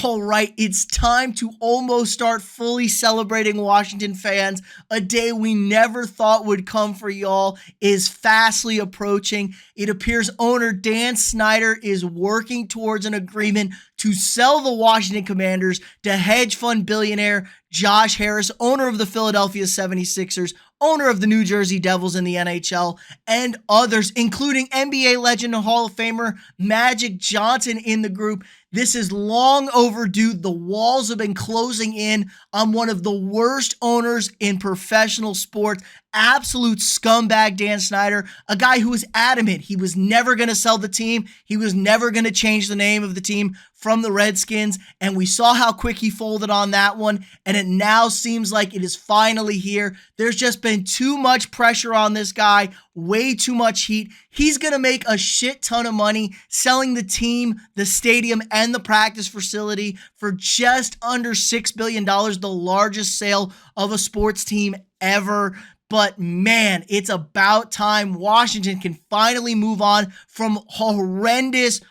All right, it's time to almost start fully celebrating Washington fans. A day we never thought would come for y'all is fastly approaching. It appears owner Dan Snyder is working towards an agreement to sell the Washington Commanders to hedge fund billionaire Josh Harris, owner of the Philadelphia 76ers, owner of the New Jersey Devils in the NHL, and others, including NBA legend and Hall of Famer Magic Johnson in the group. This is long overdue. The walls have been closing in on one of the worst owners in professional sports. Absolute scumbag Dan Snyder, a guy who was adamant he was never going to sell the team. He was never going to change the name of the team from the Redskins, and we saw how quick he folded on that one, and it now seems like it is finally here. There's just been too much pressure on this guy, way too much heat. He's going to make a shit ton of money selling the team, the stadium, and the practice facility for just under $6 billion, the largest sale of a sports team ever. But man, it's about time Washington can finally move on from horrendous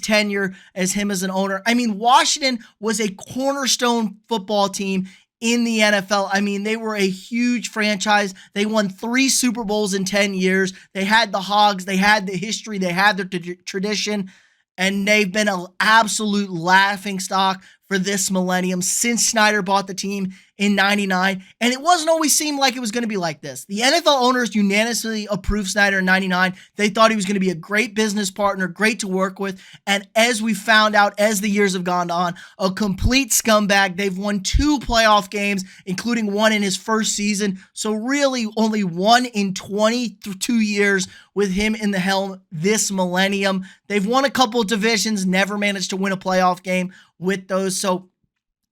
tenure as him as an owner. I mean, Washington was a cornerstone football team in the NFL. I mean, they were a huge franchise. They won 3 Super Bowls in 10 years. They had the Hogs. They had the history. They had their tradition. And they've been an absolute laughingstock for this millennium since Snyder bought the team in 99. And it wasn't always seemed like it was going to be like this. The NFL owners unanimously approved Snyder in 99. They thought he was going to be a great business partner, great to work with. And as we found out, as the years have gone on, a complete scumbag. They've won 2 playoff games, including one in his first season. So really only 1 in 22 years with him in the helm this millennium. They've won a couple of divisions, never managed to win a playoff game with those. So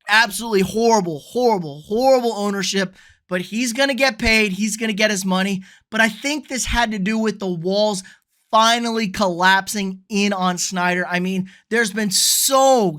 absolutely horrible ownership, but he's going to get paid. He's going to get his money. But I think this had to do with the walls finally collapsing in on Snyder. I mean, there's been so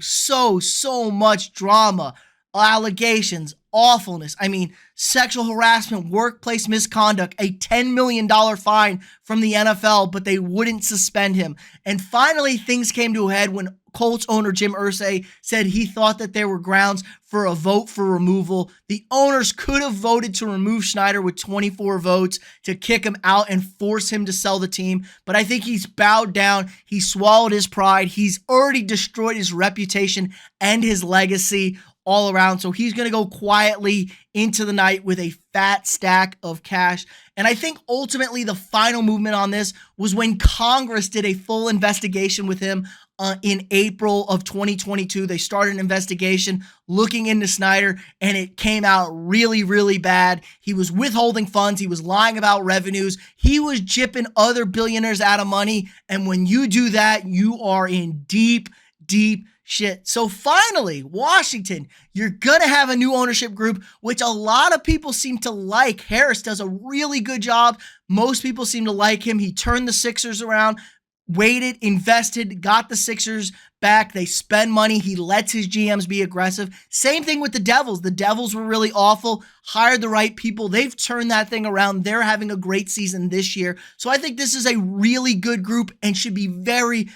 much drama, allegations, awfulness. I mean, sexual harassment, workplace misconduct, a $10 million fine from the NFL, but they wouldn't suspend him. And finally, things came to a head when Colts owner Jim Irsay said he thought that there were grounds for a vote for removal. The owners could have voted to remove Snyder with 24 votes to kick him out and force him to sell the team. But I think he's bowed down. He swallowed his pride. He's already destroyed his reputation and his legacy all around. So he's going to go quietly into the night with a fat stack of cash. And I think ultimately the final movement on this was when Congress did a full investigation with him in April of 2022. They started an investigation looking into Snyder, and it came out really bad. He was withholding funds. He was lying about revenues. He was gypping other billionaires out of money. And when you do that, you are in deep shit. So finally, Washington, you're going to have a new ownership group, which a lot of people seem to like. Harris does a really good job. Most people seem to like him. He turned the Sixers around, waited, invested, got the Sixers back. They spend money. He lets his GMs be aggressive. Same thing with the Devils. The Devils were really awful, hired the right people. They've turned that thing around. They're having a great season this year. So I think this is a really good group and should be very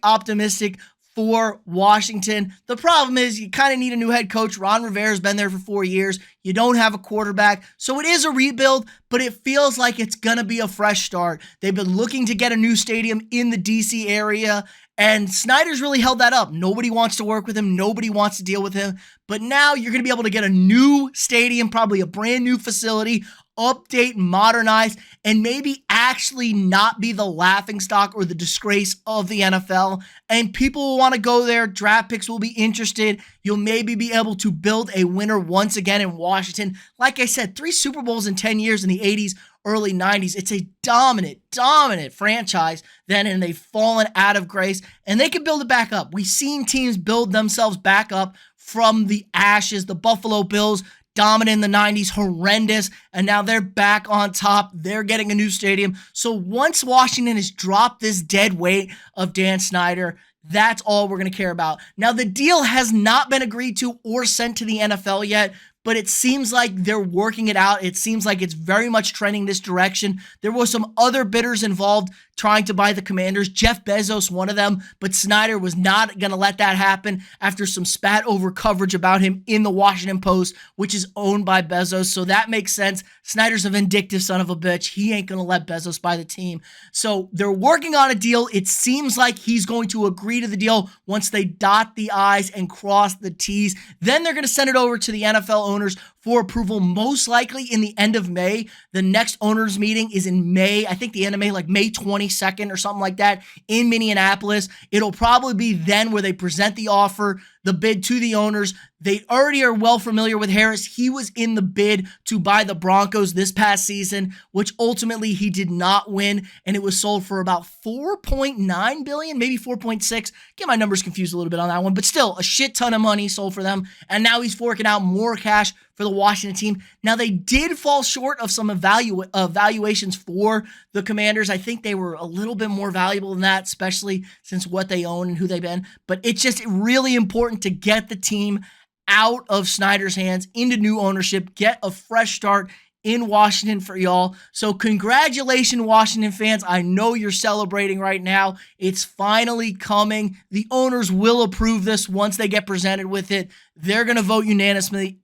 optimistic for Washington. The problem is you kind of need a new head coach. Ron Rivera's been there for 4 years. You don't have a quarterback. So it is a rebuild, but it feels like it's going to be a fresh start. They've been looking to get a new stadium in the DC area, and Snyder's really held that up. Nobody wants to work with him. Nobody wants to deal with him. But now you're going to be able to get a new stadium, probably a brand new facility, update, modernize, and maybe actually not be the laughingstock or the disgrace of the NFL. And people will want to go there. Draft picks will be interested. You'll maybe be able to build a winner once again in Washington. Like I said, 3 Super Bowls in 10 years in the 80s, early 90s. It's a dominant franchise then, and they've fallen out of grace, and they can build it back up. We've seen teams build themselves back up from the ashes. The Buffalo Bills, dominant in the 90s, horrendous, and now they're back on top. They're getting a new stadium. So once Washington has dropped this dead weight of Dan Snyder, that's all we're going to care about. Now, the deal has not been agreed to or sent to the NFL yet, but it seems like they're working it out. It seems like it's very much trending this direction. There were some other bidders involved trying to buy the Commanders. Jeff Bezos, one of them, but Snyder was not going to let that happen after some spat over coverage about him in the Washington Post, which is owned by Bezos. So that makes sense. Snyder's a vindictive son of a bitch. He ain't going to let Bezos buy the team. So they're working on a deal. It seems like he's going to agree to the deal once they dot the I's and cross the T's. Then they're going to send it over to the NFL owners for approval, most likely in the end of May. The next owners meeting is in May. I think the end of May, like May 22nd or something like that in Minneapolis. It'll probably be then where they present the offer, the bid to the owners. They already are well familiar with Harris. He was in the bid to buy the Broncos this past season, which ultimately he did not win, and it was sold for about $4.9 billion, maybe 4.6. Get my numbers confused a little bit on that one, but still a shit ton of money sold for them, and now he's forking out more cash for the Washington team. Now, they did fall short of some evaluations for the Commanders. I think they were a little bit more valuable than that, especially since what they own and who they've been. But it's just really important to get the team out of Snyder's hands into new ownership, get a fresh start in Washington for y'all. So congratulations, Washington fans. I know you're celebrating right now. It's finally coming. The owners will approve this once they get presented with it. They're going to vote unanimously,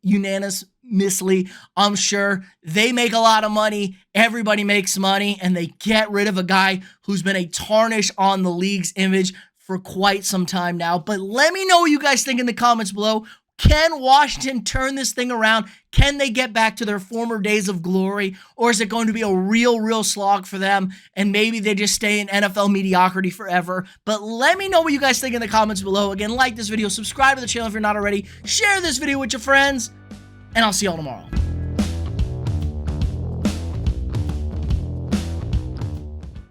I'm sure. They make a lot of money. Everybody makes money, and they get rid of a guy who's been a tarnish on the league's image for quite some time now. But let me know what you guys think in the comments below. Can Washington turn this thing around? Can they get back to their former days of glory? Or is it going to be a real slog for them? And maybe they just stay in NFL mediocrity forever. But let me know what you guys think in the comments below. Again, like this video, subscribe to the channel if you're not already, share this video with your friends, and I'll see y'all tomorrow.